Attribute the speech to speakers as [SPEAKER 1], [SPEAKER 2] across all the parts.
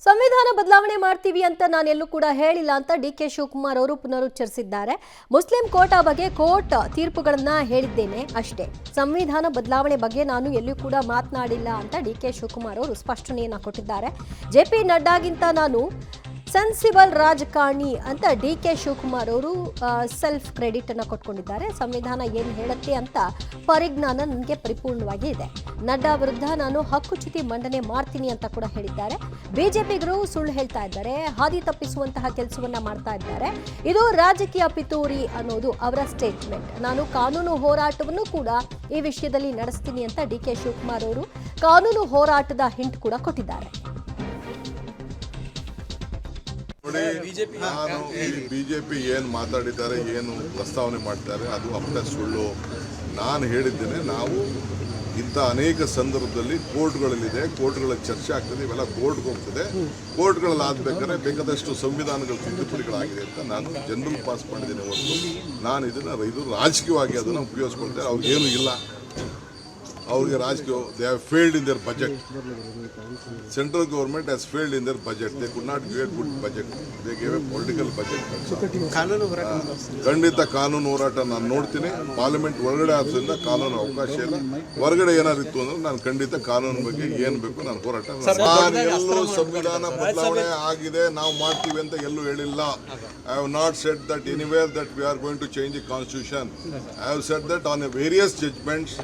[SPEAKER 1] ಸಂವಿಧಾನ ಬದಲಾವಣೆ ಮಾಡ್ತೀವಿ ಅಂತ ನಾನೆಲ್ಲೂ ಕೂಡ ಹೇಳಿಲ್ಲ ಅಂತ ಡಿಕೆ ಶಿವಕುಮಾರ್ ಅವರು ಪುನರುಚ್ಚರಿಸಿದ್ದಾರೆ. ಮುಸ್ಲಿಂ ಕೋಟಾ ಬಗ್ಗೆ ಕೋರ್ಟ್ ತೀರ್ಪುಗಳನ್ನ ಹೇಳಿದ್ದೇನೆ ಅಷ್ಟೇ. ಸಂವಿಧಾನ ಬದಲಾವಣೆ ಬಗ್ಗೆ ನಾನು ಎಲ್ಲೂ ಕೂಡ ಮಾತನಾಡಿಲ್ಲ ಅಂತ ಡಿಕೆ ಶಿವಕುಮಾರ್ ಅವರು ಸ್ಪಷ್ಟನೆಯನ್ನ ಕೊಟ್ಟಿದ್ದಾರೆ. ಜೆಪಿ ನಡ್ಡಾಗಿಂತ ನಾನು ಸೆನ್ಸಿಬಲ್ ರಾಜಕಾರಣಿ ಅಂತ ಡಿಕೆ ಶಿವಕುಮಾರ್ ಅವರು ಸೆಲ್ಫ್ ಕ್ರೆಡಿಟ್ ಅನ್ನು ಕೊಟ್ಕೊಂಡಿದ್ದಾರೆ. ಸಂವಿಧಾನ ಏನು ಹೇಳುತ್ತೆ ಅಂತ ಪರಿಜ್ಞಾನ ನನಗೆ ಪರಿಪೂರ್ಣವಾಗಿ ಇದೆ. ನಡ್ಡಾ ವಿರುದ್ಧ ನಾನು ಹಕ್ಕುಚ್ಯುತಿ ಮಂಡನೆ ಮಾಡ್ತೀನಿ ಅಂತ ಕೂಡ ಹೇಳಿದ್ದಾರೆ. ಬಿಜೆಪಿಗರು ಸುಳ್ಳು ಹೇಳ್ತಾ ಇದ್ದಾರೆ, ಹಾದಿ ತಪ್ಪಿಸುವಂತಹ ಕೆಲಸವನ್ನ ಮಾಡ್ತಾ ಇದ್ದಾರೆ. ಇದು ರಾಜಕೀಯ ಪಿತೂರಿ ಅನ್ನೋದು ಅವರ ಸ್ಟೇಟ್ಮೆಂಟ್. ನಾನು ಕಾನೂನು ಹೋರಾಟವನ್ನು ಕೂಡ ಈ ವಿಷಯದಲ್ಲಿ ನಡೆಸ್ತೀನಿ ಅಂತ ಡಿಕೆ ಶಿವಕುಮಾರ್ ಅವರು ಕಾನೂನು ಹೋರಾಟದ ಹಿಂಟ್ ಕೂಡ ಕೊಟ್ಟಿದ್ದಾರೆ.
[SPEAKER 2] ನಾನು ಬಿಜೆಪಿ ಏನು ಮಾತಾಡಿದ್ದಾರೆ, ಏನು ಪ್ರಸ್ತಾವನೆ ಮಾಡ್ತಾರೆ ಅದು ಅಪ್ಪಟ ಸುಳ್ಳು. ನಾನು ಹೇಳಿದ್ದೇನೆ, ನಾವು ಇಂಥ ಅನೇಕ ಸಂದರ್ಭದಲ್ಲಿ ಕೋರ್ಟ್ಗಳಲ್ಲಿದೆ, ಕೋರ್ಟ್ಗಳ ಚರ್ಚೆ ಆಗ್ತದೆ, ಇವೆಲ್ಲ ಕೋರ್ಟ್ಗೆ ಹೋಗ್ತದೆ. ಕೋರ್ಟ್ಗಳಲ್ಲಿ ಆಗಬೇಕಾದ್ರೆ ಬೇಕಾದಷ್ಟು ಸಂವಿಧಾನಗಳ ತಿದ್ದುಪಡಿಗಳಾಗಿದೆ ಅಂತ ನಾನು ಜನರಲ್ ಪಾಸ್ ಮಾಡಿದ್ದೇನೆ ಹೊರತು ನಾನು ಇದು ರಾಜಕೀಯವಾಗಿ ಅದನ್ನು ಉಪಯೋಗಿಸ್ಕೊಳ್ತೇನೆ. ಅವ್ರಿಗೇನು ಇಲ್ಲ, ಅವ್ರಿಗೆ ರಾಜಕೀಯ they have failed in their budget. Central government has failed in their budget. They could not give A good budget, they give A political budget. ಖಂಡಿತ ಕಾನೂನು ಹೋರಾಟ ನಾನು ನೋಡ್ತೀನಿ. ಪಾರ್ಲಿಮೆಂಟ್ ಒಳಗಡೆ ಆದ್ರಿಂದ ಕಾನೂನು ಅವಕಾಶ ಇಲ್ಲ. ಹೊರಗಡೆ ಏನಾದ್ರು ಇತ್ತು ಅಂದ್ರೆ ನಾನು ಖಂಡಿತ ಕಾನೂನು ಬಗ್ಗೆ ಏನು ಬೇಕು ನಾನು ಹೋರಾಟ. ನಾನು ಎಲ್ಲೂ ಸಂವಿಧಾನ ಬದಲಾವಣೆ ಆಗಿದೆ ನಾವು ಮಾಡ್ತೀವಿ ಅಂತ ಎಲ್ಲೂ ಹೇಳಿಲ್ಲ. I have not said that anywhere that we are going to change the constitution. I have said that on a various judgments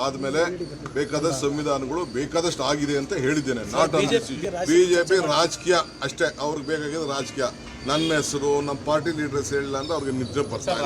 [SPEAKER 2] ಆದ್ಮೇಲೆ ಬೇಕಾದಷ್ಟು ಸಂವಿಧಾನಗಳು ಬೇಕಾದಷ್ಟು ಆಗಿದೆ ಅಂತ ಹೇಳಿದ್ದೇನೆ. ನಾಟ್ ಬಿಜೆಪಿ ರಾಜಕೀಯ ಅಷ್ಟೇ, ಅವ್ರಿಗೆ ಬೇಕಾಗಿದ್ದು ರಾಜಕೀಯ. ನನ್ನ ಹೆಸರು ನಮ್ಮ ಪಾರ್ಟಿ ಲೀಡರ್ಸ್ ಹೇಳಿಲ್ಲ ಅಂದ್ರೆ ಅವ್ರಿಗೆ ನಿದ್ರೆ ಬರ್ತಾರೆ.